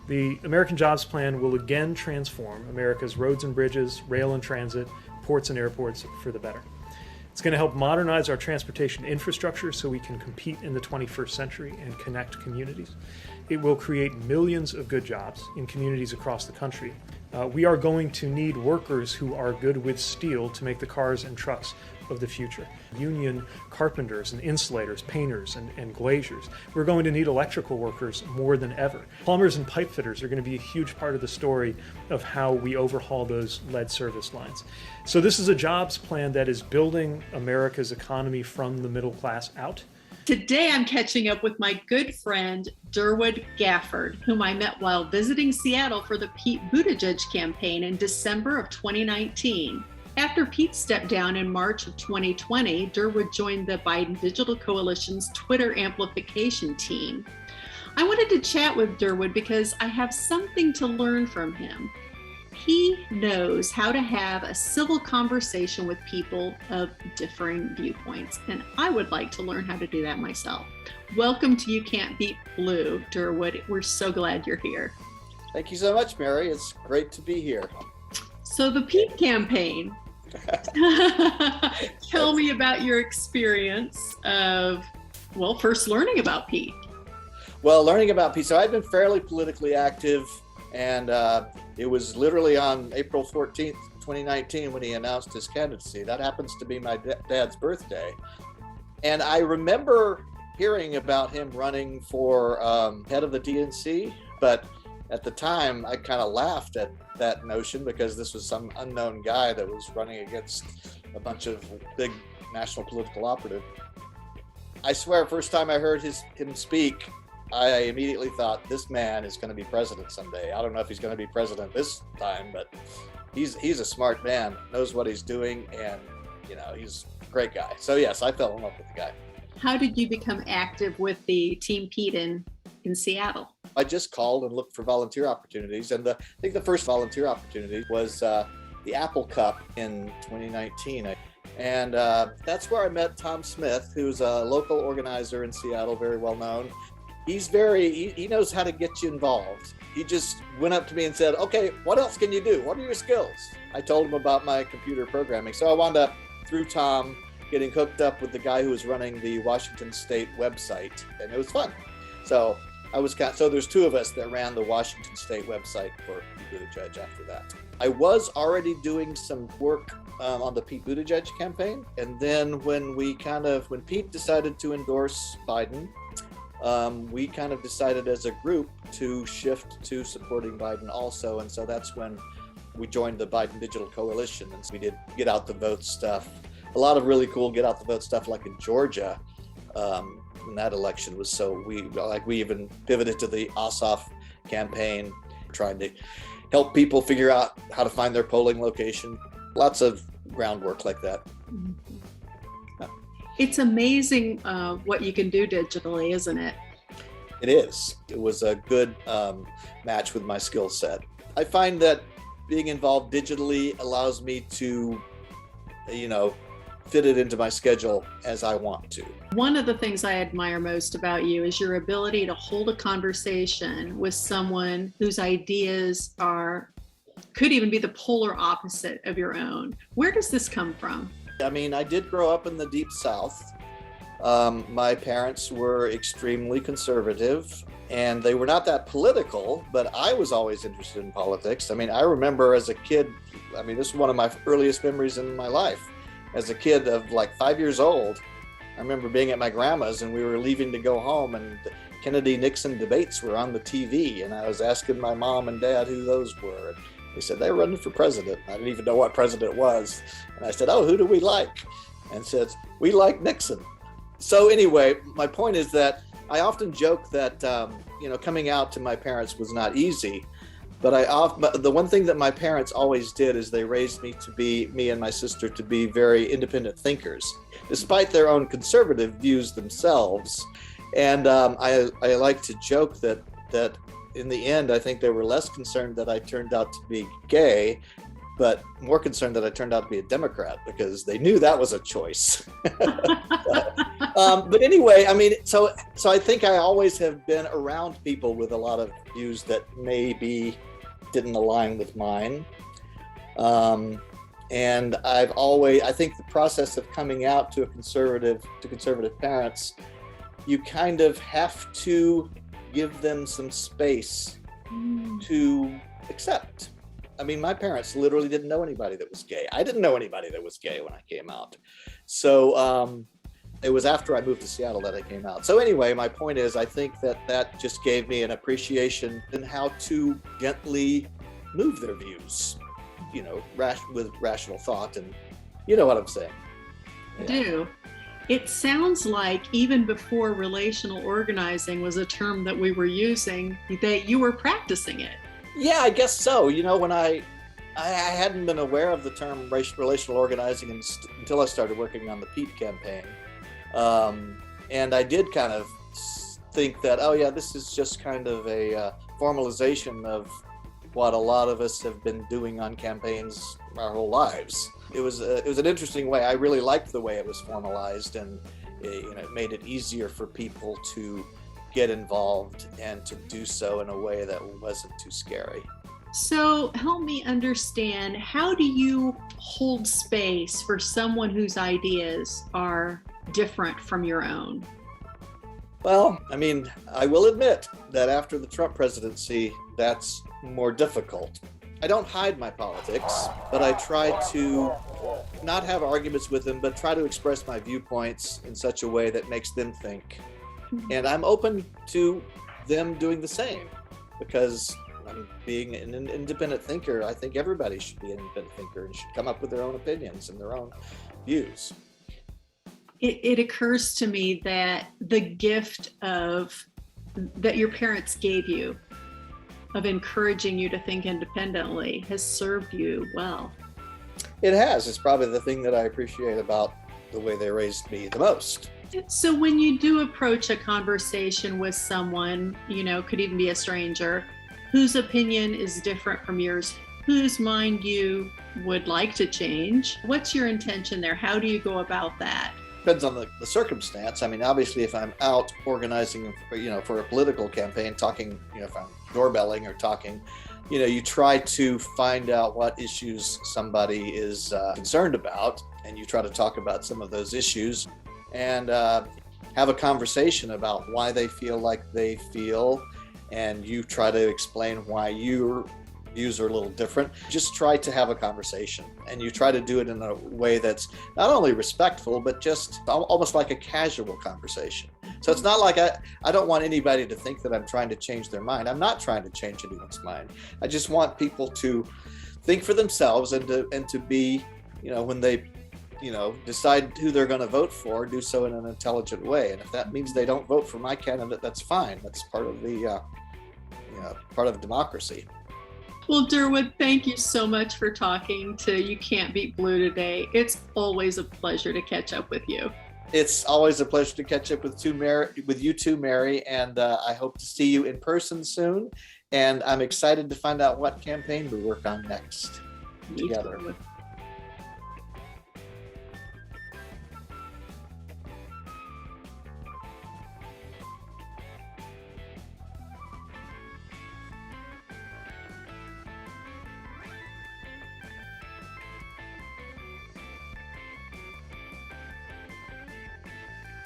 The American Jobs Plan will again transform America's roads and bridges, rail and transit, ports and airports for the better. It's going to help modernize our transportation infrastructure so we can compete in the 21st century and connect communities. It will create millions of good jobs in communities across the country. We are going to need workers who are good with steel to make the cars and trucks of the future. Union carpenters and insulators, painters and glaziers. We're going to need electrical workers more than ever. Plumbers and pipe fitters are going to be a huge part of the story of how we overhaul those lead service lines. So this is a jobs plan that is building America's economy from the middle class out. Today, I'm catching up with my good friend, Durwood Gafford, whom I met while visiting Seattle for the Pete Buttigieg campaign in December of 2019. After Pete stepped down in March of 2020, Durwood joined the Biden Digital Coalition's Twitter amplification team. I wanted to chat with Durwood because I have something to learn from him. He knows how to have a civil conversation with people of differing viewpoints, and I would like to learn how to do that myself. Welcome to You Can't Beat Blue, Durwood. We're so glad you're here. Thank you so much, Mary. It's great to be here. So the Pete campaign, tell me about your experience of, first learning about Pete. Well, learning about Pete, so I've been fairly politically active, and it was literally on April 14th, 2019 when he announced his candidacy. That happens to be my dad's birthday. And I remember hearing about him running for head of the DNC, but at the time I kind of laughed at that notion because this was some unknown guy that was running against a bunch of big national political operative. I swear, first time I heard him speak, I immediately thought, this man is going to be president someday. I don't know if he's going to be president this time, but he's a smart man, knows what he's doing, and he's a great guy. So yes, I fell in love with the guy. How did you become active with the Team Pedan in Seattle? I just called and looked for volunteer opportunities, and I think the first volunteer opportunity was the Apple Cup in 2019. And that's where I met Tom Smith, who's a local organizer in Seattle, very well known. He knows how to get you involved. He just went up to me and said, okay, what else can you do? What are your skills? I told him about my computer programming. So I wound up, through Tom, getting hooked up with the guy who was running the Washington State website, and it was fun. So there's two of us that ran the Washington State website for Pete Buttigieg after that. I was already doing some work on the Pete Buttigieg campaign. And then when Pete decided to endorse Biden, we kind of decided as a group to shift to supporting Biden also. And so that's when we joined the Biden Digital Coalition. And so we did get out the vote stuff. A lot of really cool get out the vote stuff, like in Georgia, when that election was we even pivoted to the Ossoff campaign, trying to help people figure out how to find their polling location. Lots of groundwork like that. Mm-hmm. It's amazing what you can do digitally, isn't it? It is. It was a good match with my skill set. I find that being involved digitally allows me to, fit it into my schedule as I want to. One of the things I admire most about you is your ability to hold a conversation with someone whose ideas could even be the polar opposite of your own. Where does this come from? I mean, I did grow up in the Deep South. My parents were extremely conservative, and they were not that political, but I was always interested in politics. I mean, I remember as a kid, this is one of my earliest memories in my life. As a kid of like 5 years old, I remember being at my grandma's and we were leaving to go home, and the Kennedy-Nixon debates were on the TV, and I was asking my mom and dad who those were. And they said they were running for president. I didn't even know what president was. And I said, oh, who do we like? And said, we like Nixon. So anyway, my point is that I often joke that, coming out to my parents was not easy. But the one thing that my parents always did is they raised me and my sister to be very independent thinkers, despite their own conservative views themselves. And I like to joke that in the end, I think they were less concerned that I turned out to be gay but more concerned that I turned out to be a Democrat because they knew that was a choice. But anyway, I mean, so I think I always have been around people with a lot of views that maybe didn't align with mine. And I think the process of coming out to conservative parents, you kind of have to give them some space to accept. I mean, my parents literally didn't know anybody that was gay. I didn't know anybody that was gay when I came out. So it was after I moved to Seattle that I came out. So anyway, my point is, I think that just gave me an appreciation in how to gently move their views, you know, with rational thought, and you know what I'm saying. I do. It sounds like even before relational organizing was a term that we were using, that you were practicing it. Yeah, I guess so. You know, when I hadn't been aware of the term relational organizing until I started working on the Pete campaign. And I did kind of think that, oh yeah, this is just kind of a formalization of what a lot of us have been doing on campaigns our whole lives. It was an interesting way. I really liked the way it was formalized, and it made it easier for people to get involved and to do so in a way that wasn't too scary. So help me understand, how do you hold space for someone whose ideas are different from your own? Well, I mean, I will admit that after the Trump presidency, that's more difficult. I don't hide my politics, but I try to not have arguments with them, but try to express my viewpoints in such a way that makes them think. And I'm open to them doing the same, because being an independent thinker, I think everybody should be an independent thinker and should come up with their own opinions and their own views. It occurs to me that the gift that your parents gave you of encouraging you to think independently has served you well. It has. It's probably the thing that I appreciate about the way they raised me the most. So when you do approach a conversation with someone, could even be a stranger, whose opinion is different from yours, whose mind you would like to change, what's your intention there? How do you go about that? Depends on the circumstance. I mean, obviously, if I'm out organizing, for a political campaign, talking, if I'm doorbelling or talking, you try to find out what issues somebody is concerned about, and you try to talk about some of those issues and have a conversation about why they feel like they feel, and you try to explain why your views are a little different. Just try to have a conversation, and you try to do it in a way that's not only respectful, but just almost like a casual conversation. So it's not like I don't want anybody to think that I'm trying to change their mind. I'm not trying to change anyone's mind. I just want people to think for themselves and to be, when they decide who they're going to vote for, do so in an intelligent way. And if that means they don't vote for my candidate, that's fine. That's part of the part of democracy. Well, Durwood, thank you so much for talking to You Can't Beat Blue today. It's always a pleasure to catch up with you. It's always a pleasure to catch up with you too, Mary, and I hope to see you in person soon. And I'm excited to find out what campaign we work on next together.